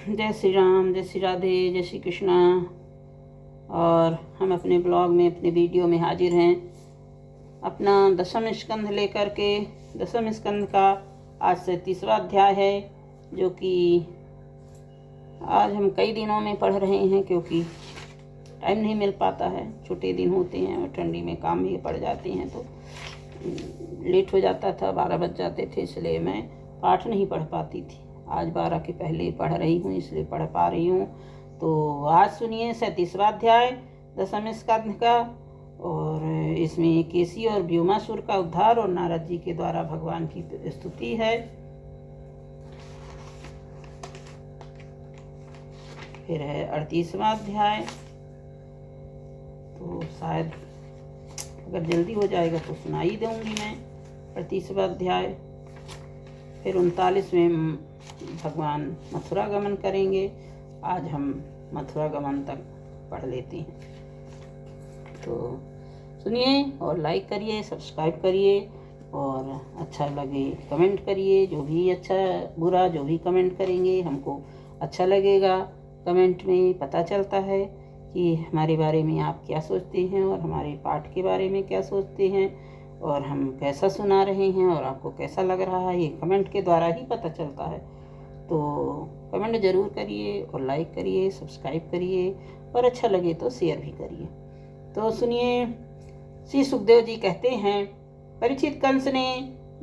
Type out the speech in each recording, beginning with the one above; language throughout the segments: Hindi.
जय श्री राम, जय श्री राधे, जय श्री कृष्णा। और हम अपने ब्लॉग में, अपने वीडियो में हाजिर हैं अपना दशम स्कंध लेकर के। दशम स्कंध का आज से 30वां अध्याय है, जो कि आज हम कई दिनों में पढ़ रहे हैं, क्योंकि टाइम नहीं मिल पाता है। छोटे दिन होते हैं और ठंडी में काम भी पड़ जाते हैं, तो लेट हो जाता था, 12 बज जाते थे, इसलिए मैं पाठ नहीं पढ़ पाती थी। आज 12 के पहले पढ़ रही हूँ, इसलिए पढ़ पा रही हूँ। तो आज सुनिए 37वां अध्याय दशम स्कंध का। और इसमें केसी और व्योमासुर का उद्धार और नारद जी के द्वारा भगवान की स्तुति है। फिर है 38वां अध्याय। तो शायद अगर जल्दी हो जाएगा तो सुना ही दूंगी मैं 38वां अध्याय। फिर 39वें भगवान मथुरा गमन करेंगे। आज हम मथुरा गमन तक पढ़ लेते हैं। तो सुनिए और लाइक करिए, सब्सक्राइब करिए, और अच्छा लगे कमेंट करिए। जो भी अच्छा बुरा जो भी कमेंट करेंगे हमको अच्छा लगेगा। कमेंट में पता चलता है कि हमारे बारे में आप क्या सोचते हैं और हमारे पाठ के बारे में क्या सोचते हैं, और हम कैसा सुना रहे हैं और आपको कैसा लग रहा है, ये कमेंट के द्वारा ही पता चलता है। तो कमेंट ज़रूर करिए और लाइक करिए, सब्सक्राइब करिए, और अच्छा लगे तो शेयर भी करिए। तो सुनिए, श्री सुखदेव जी कहते हैं, परीक्षित, कंस ने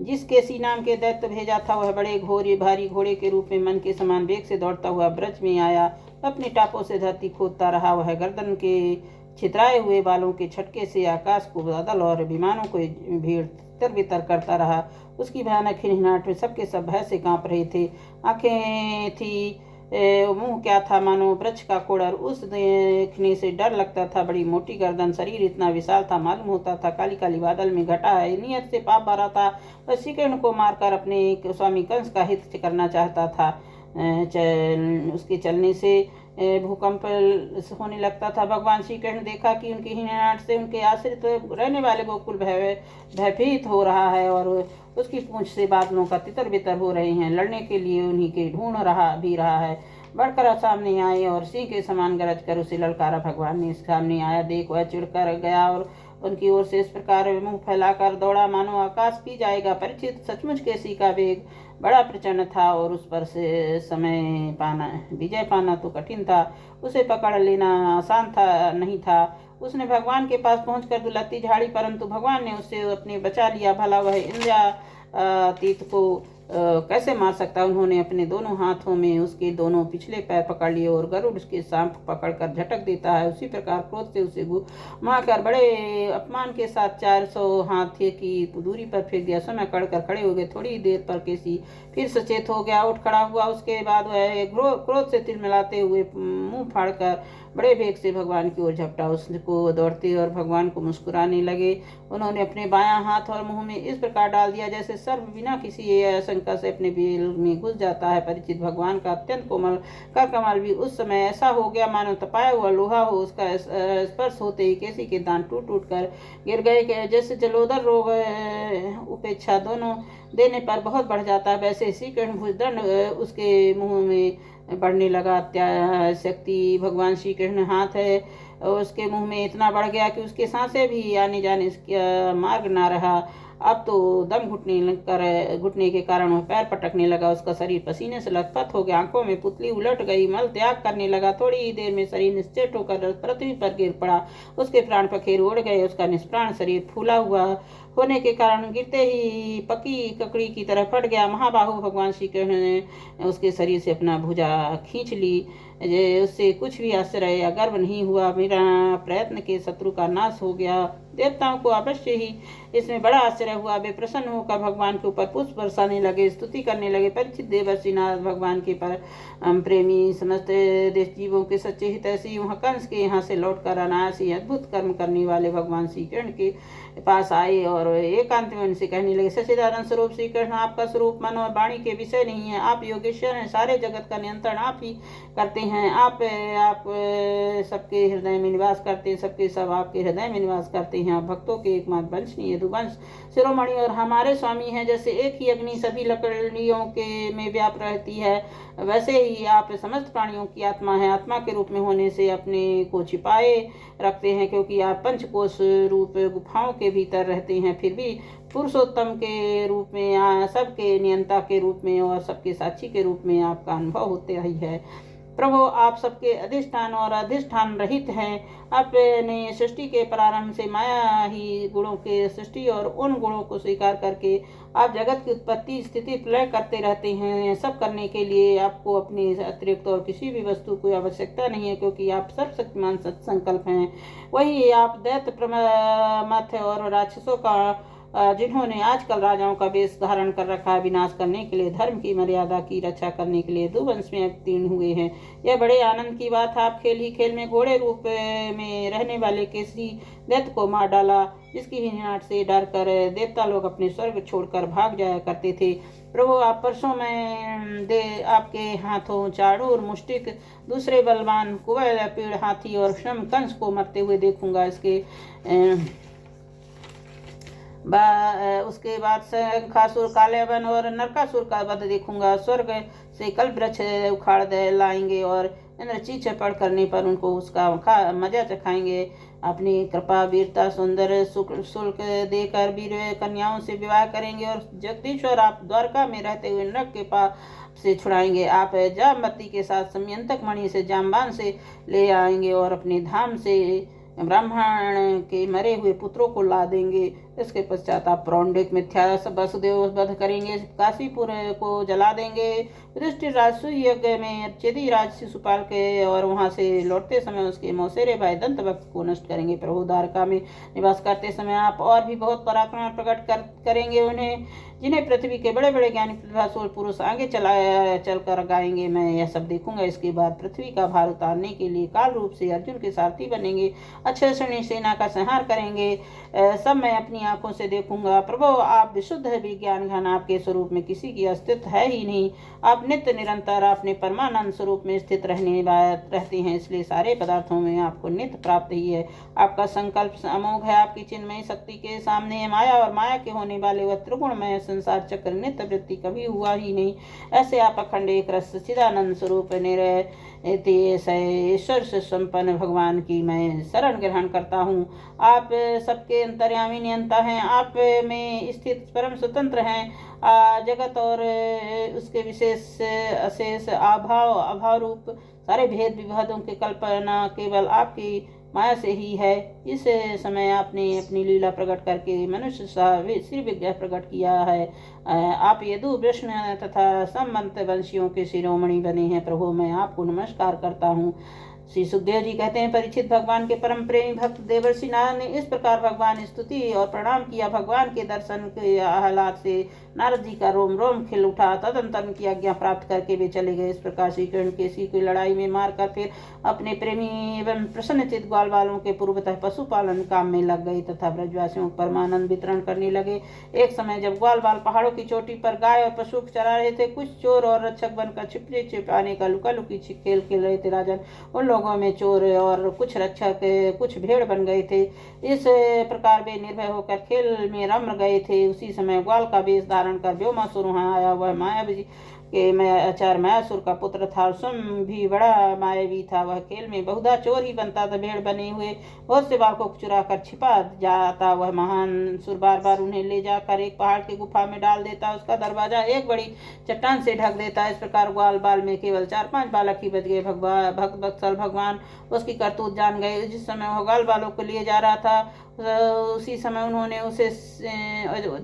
जिस केसी नाम के दैत्य भेजा था, वह बड़े घोर भारी घोड़े के रूप में मन के समान वेग से दौड़ता हुआ ब्रज में आया। अपने टापों से धरती खोदता रहा। वह गर्दन के छितराए हुए बालों के छटके से आकाश को, बादल और विमानों को भीड़ तितर बितर करता रहा। उसकी भयानक हिनहिनाहट में सबके सब भय से कांप रहे थे। आंखें थी, मुंह क्या था मानो वृक्ष का कोड़र। उस देखने से डर लगता था। बड़ी मोटी गर्दन, शरीर इतना विशाल था मालूम होता था काली काली बादल में घटा है। नियत से पाप भरा था। वह श्री कृष्ण को मारकर अपने स्वामी कंस का हित करना चाहता था। उसके चलने से भूकंप होने लगता था। भगवान श्री कृष्ण देखा कि उनकी हिनहट से उनके आश्रित रहने वाले गोकुल भयभीत हो रहा है, और उसकी पूंछ से बादलों का तितर बितर हो रहे हैं। लड़ने के लिए उन्हीं के ढूंढ रहा है। बढ़कर सामने आए और सिंह के समान गरज कर उसे ललकारा। भगवान ने सामने आया देख वह चिढ़कर गया और उनकी ओर से इस प्रकार मुंह फैलाकर दौड़ा मानो आकाश पी जाएगा। परीक्षित, सचमुच केसी का वेग बड़ा प्रचंड था, और उस पर से विजय पाना तो कठिन था। उसे पकड़ लेना आसान नहीं था। उसने भगवान के पास पहुंचकर दुलत्ती झाड़ी, परंतु भगवान ने उससे अपने बचा लिया। भला वह इंद्रियातीत को कैसे मार सकता। उन्होंने अपने दोनों हाथों में उसके दोनों पिछले पैर पकड़ लिए, और गरुड़ उसके सांप पकड़कर झटक देता है, उसी प्रकार क्रोध से उसे घुमाकर बड़े अपमान के साथ 400 हाथ की दूरी पर फेंक दिया। समय कड़कर खड़े हो गए। थोड़ी देर पर केसी फिर सचेत हो गया, उठ खड़ा हुआ। उसके बाद वह क्रोध से तिलमिलाते हुए मुंह फाड़कर बड़े वेग से भगवान की ओर झपटा। उसको दौड़ते और भगवान को मुस्कुराने लगे। उन्होंने अपने बायां हाथ और मुंह में इस प्रकार डाल दिया जैसे सर्प बिना किसी आशंका से अपने बेल में घुस जाता है। परिचित, भगवान का अत्यंत कोमल कर कमाल भी उस समय ऐसा हो गया मानो तपाया हुआ लोहा हो। उसका स्पर्श होते ही केसी के दांत टूट टूट कर गिर गए। जैसे जलोदर रोग उपेक्षा दोनों देने पर बहुत बढ़ जाता है, वैसे श्री कृष्ण भुजदंड उसके मुंह में बढ़ने लगा। शक्ति भगवान श्री कृष्ण हाथ है, उसके मुंह में इतना बढ़ गया कि उसके सांसें भी आने जाने का मार्ग ना रहा। अब तो दम घुटने के कारण वह पैर पटकने लगा। उसका शरीर पसीने से लथपथ हो गया। आंखों में पुतली उलट गई। मल त्याग करने लगा। थोड़ी ही देर में शरीर निश्चेत होकर पृथ्वी पर गिर पड़ा। उसके प्राण पखेरु उड़ गए। उसका निष्प्राण शरीर फूला हुआ होने के कारण गिरते ही पकी ककड़ी की तरह फट गया। महाबाहु भगवान श्री कृष्ण ने उसके शरीर से अपना भुजा खींच ली। उससे कुछ भी आश्चर्य या गर्व नहीं हुआ। मेरा प्रयत्न के शत्रु का नाश हो गया। देवताओं को अवश्य ही इसमें बड़ा आश्चर्य हुआ। वे प्रसन्न होकर भगवान के ऊपर पुष्प बरसाने लगे, स्तुति करने लगे। परीक्षित, देवर्षि नारद भगवान के पर प्रेमी, समस्त देश जीवों के सच्चे हितैषी, वहाँ कंस के यहाँ से लौटकर अनायासी अद्भुत कर्म करने वाले भगवान श्री कृष्ण के पास आए और एकांत में उनसे कहने लगे, सच्चिदानंद स्वरूप श्री कृष्ण, आपका स्वरूप मन और वाणी के विषय नहीं है। आप योगेश्वर हैं। सारे जगत का नियंत्रण आप ही करते हैं। आप सबके हृदय में निवास करते हैं। सबके सब आपके हृदय में निवास करते हैं। हैं। आप भक्तों के एकमात्र वंश नहीं, यदुवंश शिरोमणि और हमारे स्वामी हैं। जैसे एक ही अग्नि सभी लकड़ियों के में व्याप रहती है, वैसे ही आप समस्त प्राणियों की आत्मा है। आत्मा के रूप में होने से अपने को छिपाए रखते हैं, क्योंकि आप पंचकोश रूप गुफाओं के भीतर रहते हैं। फिर भी पुरुषोत्तम के रूप में, सबके नियंता के रूप में और सबके साक्षी के रूप में आपका अनुभव होते ही है। प्रभु, आप सबके अधिष्ठान और अधिष्ठान रहित हैं। अपने सृष्टि के प्रारंभ से माया ही गुणों के सृष्टि और उन गुणों को स्वीकार करके आप जगत की उत्पत्ति स्थिति प्रलय करते रहते हैं। सब करने के लिए आपको अपने अतिरिक्त और किसी भी वस्तु की आवश्यकता नहीं है, क्योंकि आप सर्वशक्तिमान सत्संकल्प हैं। वही आप दैत्य प्रमथ और राक्षसों का जिन्होंने आजकल राजाओं का वेश धारण कर रखा है, विनाश करने के लिए, धर्म की मर्यादा की रक्षा करने के लिए यदुवंश में अवतीर्ण हुए हैं। यह बड़े आनंद की बात है। आप खेल ही खेल में घोड़े रूप में रहने वाले किसी दैत्य को मार डाला, जिसकी हिंसनाहट से डर कर देवता लोग अपने स्वर्ग छोड़कर भाग जाया करते थे। प्रभु, आप परसों में आपके हाथों चाणूर, मुष्टिक, दूसरे बलवान कुबेर, पेड़, हाथी और श्रम कंस को मरते हुए देखूंगा। उसके बाद शंखासुर, कालेवन और नरकासुर का वध देखूंगा। स्वर्ग से कल्प वृक्ष उखाड़ लाएंगे और इंद्र चीचपड़ करने पर उनको उसका मजा चखाएंगे। अपनी कृपा, वीरता, सुंदर शुल्क देकर वीर कन्याओं से विवाह करेंगे और जगदीश्वर आप द्वारका में रहते हुए नरक के पास से छुड़ाएंगे। आप जामवती के साथ समयंतक मणि से जामबान से ले आएंगे और अपने धाम से ब्राह्मण के मरे हुए पुत्रों को ला देंगे। इसके पश्चात आप पौंड्रिक मिथ्या वसुदेव वध करेंगे, काशीपुर को जला देंगे। युधिष्ठिर यज्ञ में चेदी राज शिशुपाल के और वहां से लौटते समय उसके मौसेरे भाई दंत वक्त को नष्ट करेंगे। प्रभु, द्वारका में निवास करते समय आप और भी बहुत पराक्रम प्रकट करेंगे। उन्हें जिन्हें पृथ्वी के बड़े बड़े ज्ञानी प्रतिभाशाली पुरुष आगे चलकर गाएंगे, मैं यह सब देखूंगा। इसके बाद पृथ्वी का भार उतारने के लिए काल रूप से अर्जुन के सारथी बनेंगे, अच्छे सेना का संहार करेंगे। सब मैं अपनी आंखों से देखूंगा। प्रभु, आप विशुद्ध विज्ञान घन, आपके स्वरूप में किसी की अस्तित्व है ही नहीं। आप नित्य निरंतर अपने परमानंद स्वरूप में स्थित रहते हैं, इसलिए सारे पदार्थों में आपको नित्य प्राप्त ही है। आपका संकल्प अमोघ है। आपकी चिन्मयी शक्ति के सामने माया और माया के होने वाले वह त्रिगुणमय संसार चक्र नित्य वृत्ति कभी हुआ ही नहीं। ऐसे आप अखंड एक रस चिदानंद स्वरूप ईश्वर से संपन्न भगवान की मैं शरण ग्रहण करता हूँ। आप सबके अंतर्यामी नियंता हैं। आप में स्थित परम स्वतंत्र हैं। जगत और उसके विशेष अशेष अभाव रूप सारे भेद विभेदों की कल्पना केवल आपकी माया से ही है। इस समय आपने अपनी लीला प्रकट करके मनुष्य श्री विग्रह प्रकट किया है। आप यदु, विष्णु तथा संबंत वंशियों के शिरोमणि बने हैं। प्रभु, मैं आपको नमस्कार करता हूँ। श्री सुखदेव जी कहते हैं, परीक्षित, भगवान के परम प्रेमी भक्त देवर्षि नारद ने इस प्रकार भगवान स्तुति और प्रणाम किया। भगवान के दर्शन के आह्लाद से नारद जी का रोम रोम खिल उठा। तदंतर उनकी आज्ञा प्राप्त करके वे चले गए। इस प्रकार श्री कृष्ण केसी की लड़ाई में मारकर फिर अपने प्रेमी एवं प्रसन्नचित ग्वाल वालों के पूर्वतः पशुपालन काम में लग गए तथा ब्रजवासियों को परमानंद वितरण करने लगे। एक समय जब ग्वाल बाल पहाड़ों की चोटी पर गाय और पशु चरा रहे थे, कुछ चोर और रक्षक बनकर छिपाने का लुका लुकी खेल खेल रहे थे। राजन, उन लोगों में चोर और कुछ रक्षक कुछ भेड़ बन गए थे। इस प्रकार वे निर्भय होकर खेल में रम गए थे। उसी समय ग्वाल का वेश धारण कर व्योमासुर वहां आया। वह मायावी के आचार्य मायासुर का पुत्र था। स्वयं भी बड़ा मायावी था। वह खेल में बहुधा चोर ही बनता था। भेड़ बने हुए बहुत से बालकों को चुरा कर छिपा जाता। वह महान सुर बार बार उन्हें ले जाकर एक पहाड़ की गुफा में डाल देता। उसका दरवाजा एक बड़ी चट्टान से ढक देता। इस प्रकार ग्वाल बाल में केवल 4-5 बालक ही बच गए। भक्त वत्सल भगवान उसकी करतूत जान गए। जिस समय वह ग्वाल बालों को लिए जा रहा था, उसी समय उन्होंने उसे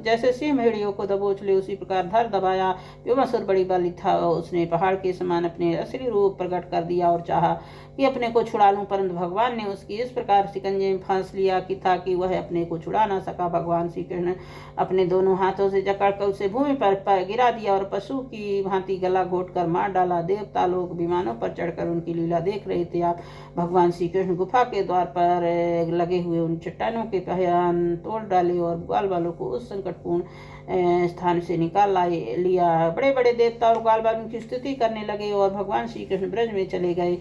जैसे सिंह भेड़ियों को दबोच ले उसी प्रकार धर दबाया। व्योमासुर बड़ी बली था। उसने पहाड़ के समान अपने असली रूप प्रकट कर दिया और चाहा कि अपने को छुड़ा लूं, परंतु भगवान ने उसकी इस प्रकार शिकंजे में फांस लिया कि था कि वह अपने को छुड़ा ना सका। भगवान श्री कृष्ण अपने दोनों हाथों से जकड़कर उसे भूमि पर गिरा दिया और पशु की भांति गला घोट कर मार डाला। देवता लोग विमानों पर चढ़कर उनकी लीला देख रहे थे। आप भगवान श्री कृष्ण गुफा के द्वार पर लगे हुए उन चट्टानों के पहियान तोड़ डाले और ग्वाल बालों को उस संकटपूर्ण स्थान से निकाल लिया। बड़े बड़े देवता और ग्वाल बाल उनकी स्तुति करने लगे और भगवान श्री कृष्ण ब्रज में चले गए।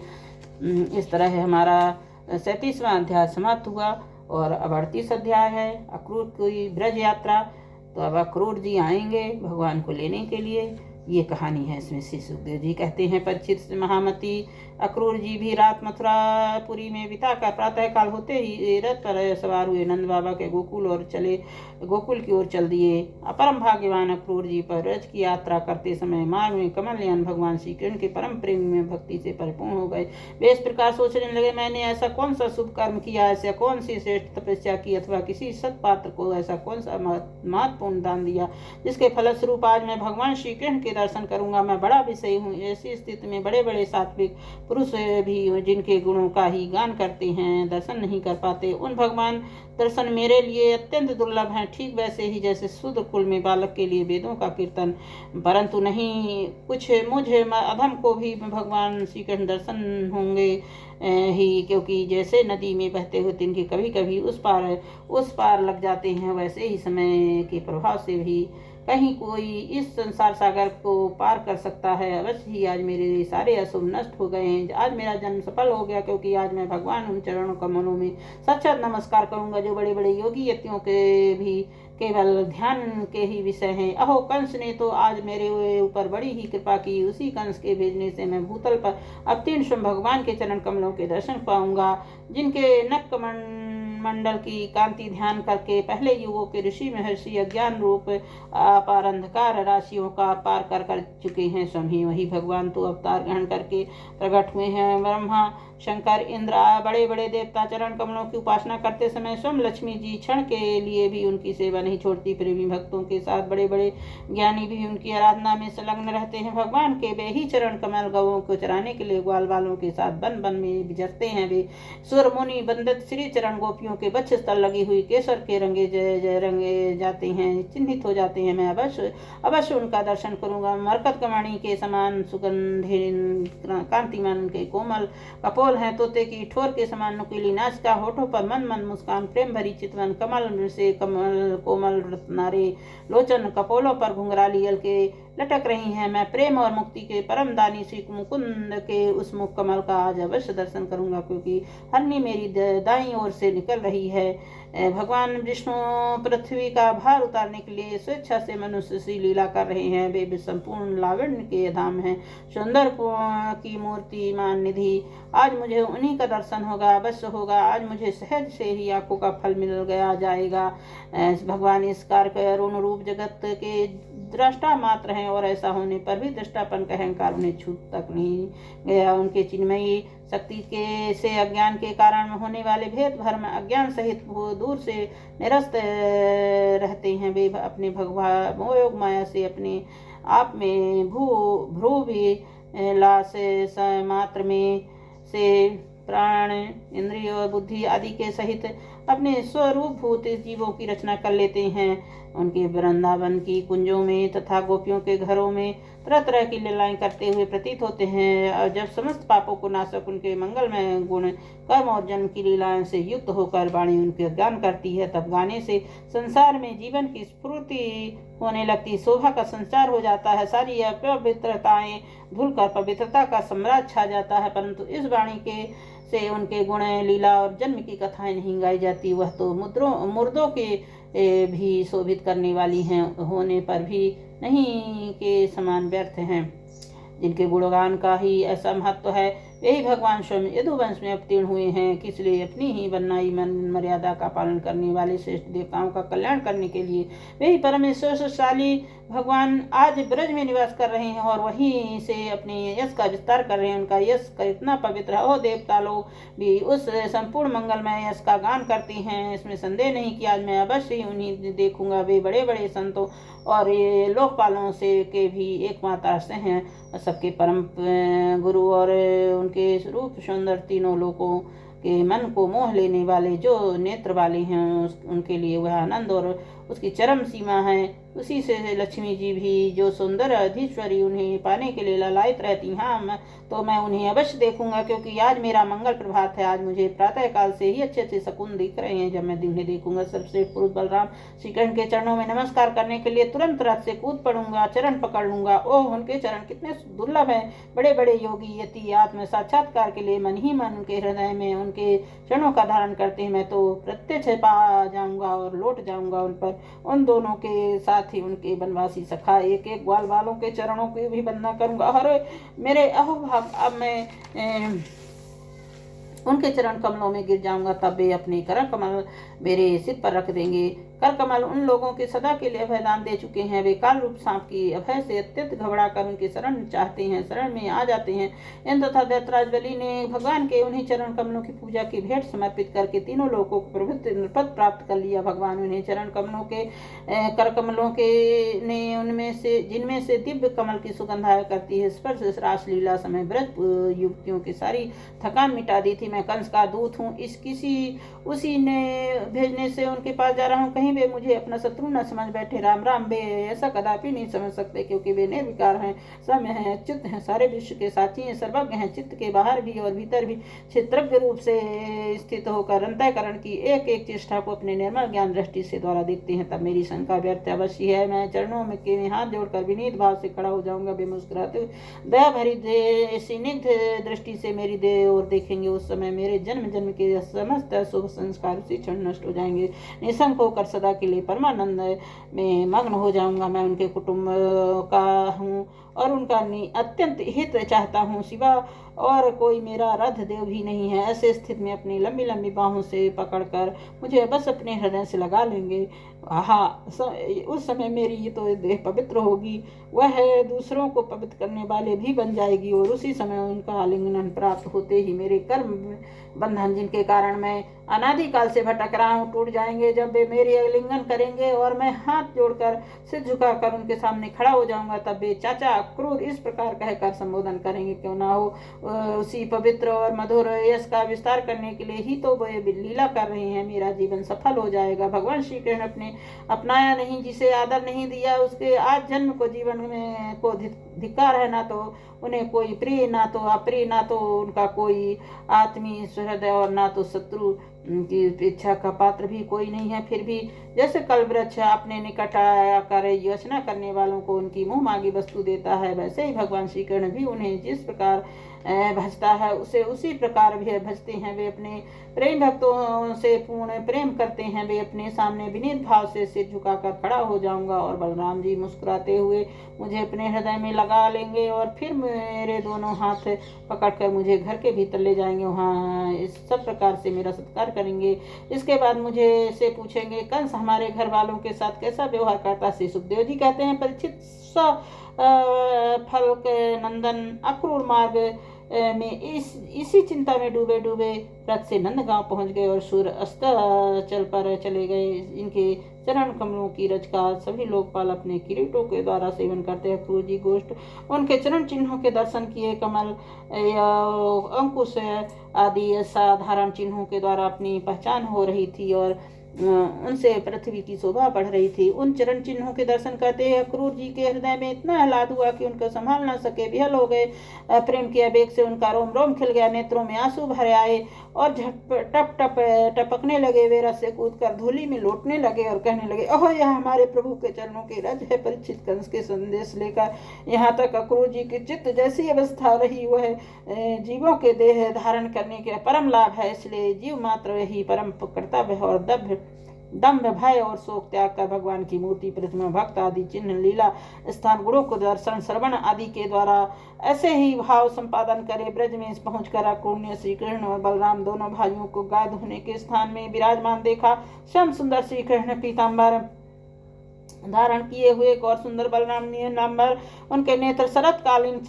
इस तरह हमारा 37वां अध्याय समाप्त हुआ। और अब 38 अध्याय है अक्रूर की ब्रज यात्रा। तो अब अक्रूर जी आएंगे भगवान को लेने के लिए, ये कहानी है। इसमें श्री सुखदेव जी कहते हैं, परीक्षित महामती अक्रूर जी भी रात मथुरापुरी में बिताकर प्रातः काल होते ही रथ पर सवार हुए नंद बाबा के गोकुल की ओर चल दिए। अपरम भाग्यवान अक्रूर जी पर ब्रज की यात्रा करते समय मार्ग में कमल नयन भगवान श्री कृष्ण के परम प्रेम में भक्ति से परिपूर्ण हो गए। वे इस प्रकार सोचने लगे, मैंने ऐसा कौन सा शुभ कर्म किया, ऐसा कौन सी श्रेष्ठ तपस्या की, अथवा किसी सत्पात्र को ऐसा कौन सा महत्वपूर्ण दान दिया, जिसके फलस्वरूप आज मैं भगवान श्री कृष्ण के दर्शन करूंगा। मैं बड़ा विषयी हूँ। ऐसी स्थिति में बड़े बड़े सात्विक पुरुष भी जिनके गुणों का ही गान करते हैं, दर्शन नहीं कर पाते। उन भगवान दर्शन मेरे लिए अत्यंत दुर्लभ हैं, ठीक वैसे ही जैसे शूद्र कुल में बालक के लिए वेदों का कीर्तन। परंतु नहीं, कुछ मुझे अधम को भी भगवान श्री कृष्ण दर्शन होंगे ही, क्योंकि जैसे नदी में बहते हुए तिनके कभी कभी उस पार लग जाते हैं, वैसे ही समय के प्रभाव से भी कहीं कोई इस संसार सागर को पार कर सकता है। अवश्य ही आज मेरे सारे अशुभ नष्ट हो गए हैं। आज मेरा जन्म सफल हो गया, क्योंकि आज मैं भगवान उन चरणों कमलों में सच्चा नमस्कार करूंगा जो बड़े बड़े योगी यतियों के भी केवल ध्यान के ही विषय हैं। अहो, कंस ने तो आज मेरे ऊपर बड़ी ही कृपा की। उसी कंस के भेजने से मैं भूतल पर अवतीर्ण स्वयं भगवान के चरण कमलों के दर्शन पाऊंगा, जिनके नक मंडल की कांति ध्यान करके पहले युगों के ऋषि महर्षि अज्ञान रूप अपार अंधकार राशियों का पार कर चुके हैं। स्वयं वही भगवान तो अवतार ग्रहण करके प्रकट हुए हैं। ब्रह्मा, शंकर, इंद्र बड़े बड़े देवता चरण कमलों की उपासना करते समय स्वयं लक्ष्मी जी क्षण के लिए भी उनकी सेवा नहीं छोड़ती। प्रेमी भक्तों के साथ बड़े बड़े ज्ञानी भी उनकी आराधना में संलग्न रहते हैं। भगवान के वे ही चरण कमल गौों को चराने के लिए ग्वाल वालों के साथ वन वन में विचरते हैं। वे सुर मुनि बंदित श्री चरण गोपियों के वक्ष स्थल लगी हुई केसर के रंगे जय रंगे जाते हैं, चिन्हित हो जाते हैं। मैं अवश्य उनका दर्शन करूंगा। मरकत कमणी के समान सुगंधिन कांतिमान के कोमल कपोल हैं, तोते की ठोर के समान नुकीली नासिका, होठों पर मन मन मुस्कान, प्रेम भरी चितवन, कमल से कमल कोमल रत्नारे लोचन, कपोलों पर घुंघराली के लटक रही हैं। मैं प्रेम और मुक्ति के परम दानी श्री मुकुंद के उस मुख कमल का आज अवश्य दर्शन करूंगा, क्योंकि हरनी मेरी दाईं ओर से निकल रही है। भगवान विष्णु पृथ्वी का भार उतारने के लिए स्वेच्छा से मनुष्य सी लीला कर रहे हैं। वे संपूर्ण लावण्य के धाम हैं, सुंदर की मूर्ति मान निधि। आज मुझे उन्हीं का दर्शन होगा, अवश्य होगा। आज मुझे सहज से ही आंखों का फल मिल गया जाएगा। भगवान इस कार्य अरुण रूप जगत के दृष्टा मात्र हैं, और ऐसा होने पर भी दृष्टापन का अहंकार उन्हें छू तक नहीं गया। उनके चिन्मयी शक्ति के से अज्ञान के कारण होने वाले भेद भ्रम अज्ञान सहित दूर से निरस्त रहते हैं। वे अपने भगवान मोयोग माया से अपने आप में भ्रू भी लाश मात्र में से प्राण, इंद्रिय और बुद्धि आदि के सहित अपने स्वरूप भूत जीवों की रचना कर लेते हैं। उनके वृंदावन की कुंजों में तथा गोपियों के घरों में तरह तरह की लीलाएं करते हुए प्रतीत होते हैं। और जब समस्त पापों को नाशक उनके मंगलमय गुण कर्म और जन्म की लीलाओं से युक्त होकर वाणी उनके गान करती है, तब गाने से संसार में जीवन की स्फूर्ति होने लगती, शोभा का संचार हो जाता है, सारी अपवित्रताएं धुलकर पवित्रता का सम्राट छा जाता है। परंतु इस वाणी के से उनके गुण, लीला और जन्म की कथाएं नहीं गाई जाती। वह तो मुर्दों के भी शोभित करने वाली हैं, होने पर भी नहीं के समान व्यर्थ हैं। जिनके गुणगान का ही ऐसा महत्व है, यही भगवान स्वयं यदुवंश में अवतीर्ण हुए हैं। किस लिए? अपनी ही बनाई मर्यादा का पालन करने वाले श्रेष्ठ देवताओं का कल्याण करने के लिए वही परमेश्वरशाली भगवान आज ब्रज में निवास कर रहे हैं और वहीं से अपने यश का विस्तार कर रहे हैं। उनका यश इतना पवित्र है, और देवता लोग भी उस संपूर्ण मंगलमय यश का गान करते हैं। इसमें संदेह नहीं कि आज मैं अवश्य ही उन्हीं देखूंगा। वे बड़े बड़े संतों और ये लोकपालों से के भी एकमात्र आश्रय हैं, सबके परम गुरु और उनके रूप सुंदर तीनों लोगों के मन को मोह लेने वाले जो नेत्र वाले हैं, उनके लिए वह आनंद और उसकी चरम सीमा है। उसी से लक्ष्मी जी भी, जो सुंदर अधीश्वरी, उन्हें पाने के लिए ललायत रहती। हाँ, तो मैं उन्हें अवश्य देखूंगा, क्योंकि आज मेरा मंगल प्रभात है। आज मुझे प्रातः काल से ही अच्छे अच्छे शकुन दिख रहे हैं। जब मैं उन्हें देखूंगा, सर्वश्रेष्ठ पुरुष बलराम श्री कृष्ण के चरणों में नमस्कार करने के लिए तुरंत रथ से कूद पड़ूंगा, चरण पकड़ लूंगा। ओह, उनके चरण कितने दुर्लभ हैं। बड़े बड़े योगी यति आत्म साक्षात्कार के लिए मन ही मन उनके हृदय में उनके चरणों का धारण करते हैं। मैं तो प्रत्यक्ष पा जाऊंगा और लौट जाऊंगा उन पर। उन दोनों के साथ ही उनके वनवासी सखा एक एक ग्वाल वालों के चरणों की भी वंदना करूंगा। अरे मेरे अहोभाग, अब मैं उनके चरण कमलों में गिर जाऊंगा। तब वे अपने कर कमल मेरे सिर पर रख देंगे। कर कमल उन लोगों के सदा के लिए अभयदान दे चुके हैं। वे काल रूप सांप की अभय से अत्यंत घबरा कर उनके शरण चाहते हैं, शरण में आ जाते हैं। इन तथा दैत्यराज बलि ने भगवान के उन्हीं चरण कमलों की पूजा की भेंट समर्पित करके तीनों लोगों को प्रभुत्व पद प्राप्त कर लिया। भगवान उन्हें चरण कमलों के कर कमलों के ने उनमें से, जिनमें से दिव्य कमल की सुगंध आया करती है, स्पर्श रास लीला समय व्रत युवतियों की सारी थकान मिटा दी थी। मैं कंस का दूत हूँ, इस किसी उसी ने भेजने से उनके पास जा रहा हूँ। कहीं वे मुझे अपना शत्रु न समझ बैठे। राम राम, वे ऐसा कदापि नहीं समझ सकते, क्योंकि वे निर्विकार हैं, सौम्य हैं, अच्युत हैं, सारे विश्व के साथी हैं, सर्वज्ञ हैं, चित्त के बाहर भी और भीतर भी क्षेत्रज्ञ रूप से स्थित होकर अंतःकरण की एक एक चेष्टा को अपने निर्मल ज्ञान दृष्टि से द्वारा देखते हैं। तब मेरी शंका व्यर्थ अवश्य है। मैं चरणों में के हाथ जोड़कर विनीत भाव से खड़ा हो जाऊंगा। वे मुस्कुराते दया भरी स्निग्ध दृष्टि से मेरी देह और देखेंगे। उस समय मेरे जन्म जन्म के समस्त शुभ संस्कार उसी क्षण नष्ट हो जाएंगे। निशंक होकर सदा के लिए परमानंद में मग्न हो जाऊंगा। मैं उनके कुटुंब का हूँ और उनका अत्यंत हित चाहता हूँ। सिवा और कोई मेरा रथ देव भी नहीं है। ऐसे स्थिति में अपनी लंबी लंबी बाहों से पकड़कर मुझे बस अपने हृदय से लगा लेंगे। उस समय मेरी ये तो देह पवित्र होगी, वह दूसरों को पवित्र करने वाले भी बन जाएगी। और उसी समय उनका आलिंगन प्राप्त होते ही मेरे कर्म बंधन, जिनके कारण मैं अनादिकाल से भटक रहा हूँ, टूट जाएंगे। जब वे मेरे आलिंगन करेंगे और मैं हाथ जोड़कर सिर झुकाकर उनके सामने खड़ा हो जाऊंगा, तब वे चाचा क्रूर इस प्रकार कहकर संबोधन करेंगे। क्यों ना हो, उसी पवित्र और मधुर यश का विस्तार करने के लिए ही तो वे लीला कर रहे हैं। मेरा जीवन सफल हो जाएगा। भगवान श्री कृष्ण अपने अपनाया नहीं, जिसे आदर नहीं दिया, उसके आज जन्म को जीवन में को धिक्कार है। ना तो उन्हें कोई प्रिय, ना तो अप्रिय, ना तो उनका कोई आत्मीय हृदय और ना तो शत्रु की इच्छा का पात्र भी कोई नहीं है। फिर भी जैसे कल वृक्ष अपने निकट आकर योचना करने वालों को उनकी मुंह मांगी वस्तु देता है, वैसे ही भगवान श्री कृष्ण भी उन्हें जिस प्रकार भजता है उसे उसी प्रकार भी भजते हैं। वे अपने प्रेम भक्तों से पूर्ण प्रेम करते हैं। वे अपने सामने विनीत भाव से सिर झुकाकर खड़ा हो जाऊंगा और बलराम जी मुस्कुराते हुए मुझे अपने हृदय में लगा लेंगे और फिर मेरे दोनों हाथ पकड़कर मुझे घर के भीतर ले जाएंगे। वहाँ इस सब प्रकार से मेरा सत्कार करेंगे। इसके बाद मुझे से पूछेंगे, कंस हमारे घर वालों के साथ कैसा व्यवहार करता है? सुखदेव जी कहते हैं, परीक्षित फल के नंदन अक्रूर मार्ग में इसी चिंता में डूबे डूबे रथ से नंदगांव पहुंच गए और सूर्य अस्त चल पर चले गए। इनके चरण कमलों की रज का सभी लोकपाल अपने किरीटों के द्वारा सेवन करते हैं। क्रूर जी गोष्ठ उनके चरण चिन्हों के दर्शन किए। कमल अंकुश आदि साधारण चिन्हों के द्वारा अपनी पहचान हो रही थी और उनसे पृथ्वी की शोभा बढ़ रही थी। उन चरण चिन्हों के दर्शन करते अक्रूर जी के हृदय में इतना आह्लाद हुआ कि उनका संभाल न सके, विहल हो गए। प्रेम के आवेग से उनका रोम रोम खिल गया, नेत्रों में आंसू भरे आए और टप टप टपकने लगे। वे रथ से कूदकर धूलि में लौटने लगे और कहने लगे, ओह, यह हमारे प्रभु के चरणों की रज है। परीक्षित कंस के संदेश लेकर यहाँ तक अक्रूर जी की चित्त जैसी अवस्था रही, वह जीवों के देह धारण करने के परम लाभ है। इसलिए जीव मात्र ही परम कर्तव्य और दम्भ भय और शोक त्याग कर भगवान की मूर्ति, प्रतिमा, भक्त आदि चिन्ह, लीला स्थान, गुणों को दर्शन, श्रवण आदि के द्वारा ऐसे ही भाव संपादन करे। ब्रज में पहुंचकर अक्रूर ने श्री कृष्ण और बलराम दोनों भाइयों को गाय धोने के स्थान में विराजमान देखा। श्याम सुंदर श्री कृष्ण पीताम्बर धारण किए हुए और सुंदर बलराम नंबर, उनके नेत्र शरतकालीन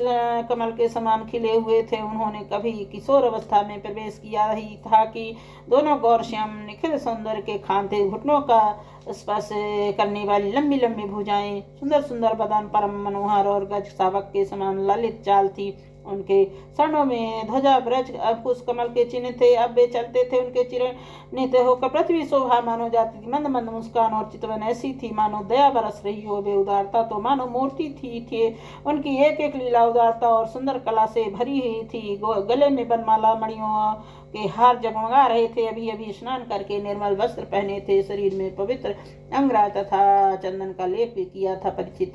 कमल के समान खिले हुए थे। उन्होंने कभी किशोर अवस्था में प्रवेश किया ही था कि दोनों गौर श्याम निखिल सौंदर्य के खान थे। घुटनों का स्पर्श करने वाली लंबी लंबी भुजाएं, सुंदर सुंदर बदन, परम मनोहर और गज शावक के समान ललित चाल थी। उनके स्तनों में ध्वजा ब्रज अंकुश कमल के चिन्ह थे। अब वे चलते थे, उनके चिन्हित होकर पृथ्वी शोभा मानो जाती थी। मंद मंद मुस्कान और चितवन ऐसी थी मानो दया बरस रही हो। वे उदारता तो मानो मूर्ति थी। उनकी एक एक लीला उदारता और सुंदर कला से भरी हुई थी। गले में बनमाला मणियों के हार जगमगा रहे थे। अभी अभी स्नान करके निर्मल वस्त्र पहने थे। शरीर में पवित्र अंगराज तथा चंदन का लेप किया था। परीक्षित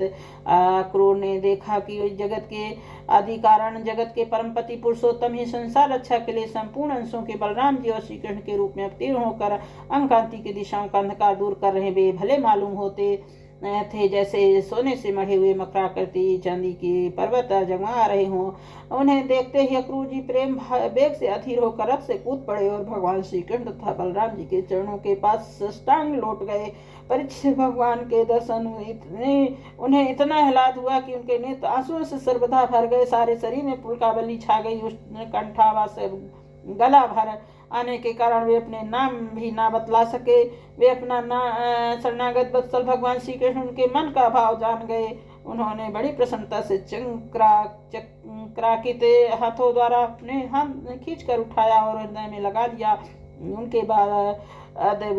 क्रूर ने देखा कि जगत के आदि कारण, जगत के परमपति पुरुषोत्तम ही संसार रक्षा के लिए संपूर्ण अंशों के बलराम जी और श्री कृष्ण के रूप में अवतीर्ण होकर अंकांति की दिशाओं का अंधकार दूर कर रहे। वे भले मालूम होते थे जैसे सोने से मढ़े हुए मकराकृति चांदी के पर्वत जगमगा रहे हों। उन्हें देखते ही अक्रूर जी प्रेम वेग से अधीर होकर रथ से कूद पड़े और भगवान श्री कृष्ण तथा बलराम जी के चरणों के पास साष्टांग लौट गए। परीक्षित भगवान के दर्शन उन्हें इतना आह्लाद हुआ कि उनके नेत्र आंसुओं से सर्वथा भर गए। सारे शरीर में पुलकावली छा गई। उष्ण कंठावा से गला भर आने के कारण वे अपने नाम भी ना बतला सके। वे अपना शरणागत वत्सल भगवान श्री कृष्ण उनके मन का भाव जान गए। उन्होंने बड़ी प्रसन्नता से चक्राकित हाथों द्वारा अपने हाथ खींच कर उठाया और हृदय में लगा दिया। उनके बाद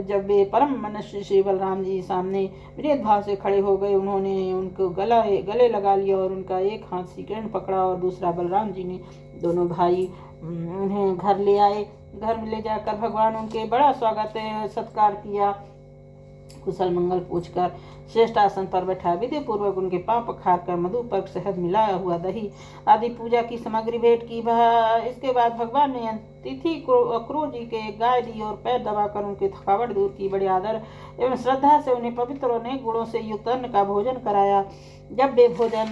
जब वे परम मनुष्य श्री बलराम जी सामने विनीत भाव से खड़े हो गए, उन्होंने उनको गले लगा लिया और उनका एक हाथ श्री कृष्ण पकड़ा और दूसरा बलराम जी ने। दोनों भाई उन्हें घर ले आए। घर में ले जाकर भगवान उनके बड़ा स्वागत सत्कार किया। कुशल मंगल पूछकर श्रेष्ठ आसन पर बैठा विधि पूर्वक उनके पांव पखार कर मधु पर्क शहद मिलाया हुआ दही आदि पूजा की सामग्री भेंट की। इसके बाद भगवान ने अतिथि को अक्रूर जी के गाय दी और पैर दबाकर उनकी थकावट दूर की। बड़े आदर एवं श्रद्धा से उन्हें पवित्र और अनेक गुणों से युक्त अन्न का भोजन कराया। जब वे भोजन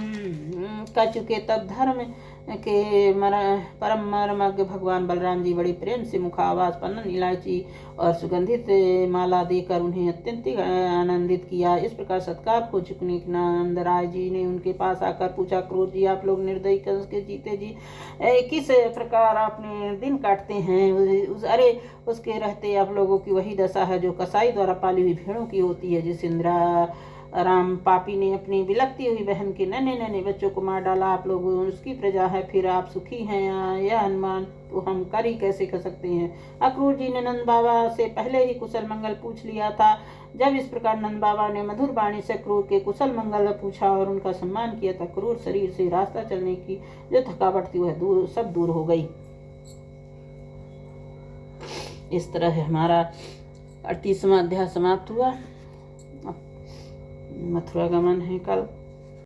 कर चुके तब धर्म के परम मर्मज्ञ भगवान बलराम जी बड़े प्रेम से मुखावास पन्नन इलायची और सुगंधित माला देकर उन्हें अत्यंत आनंदित किया। इस प्रकार सत्कार हो चुकने के नंद राय जी ने उनके पास आकर पूछा, क्रूर जी, आप लोग निर्दयी कंस के जीते जी किस प्रकार अपने दिन काटते हैं? अरे उसके रहते आप लोगों की वही दशा है जो कसाई द्वारा पाली हुई भेड़ों की होती है। जिस इंद्रा राम पापी ने अपनी बिलकती हुई बहन के नन्हे नन्हे बच्चों को मार डाला, आप लोग उसकी प्रजा है, फिर आप सुखी हैं। यह अनुमान तो हम कर ही कैसे कर सकते हैं? अक्रूर जी ने नंद बाबा से पहले ही कुशल मंगल पूछ लिया था। जब इस प्रकार नंद बाबा ने मधुर वाणी से क्रूर के कुशल मंगल पूछा और उनका सम्मान किया था, क्रूर शरीर से रास्ता चलने की जो थकावट थी वह सब दूर हो गई। इस तरह हमारा 38वां अध्याय समाप्त हुआ। मथुरा गमन है कल।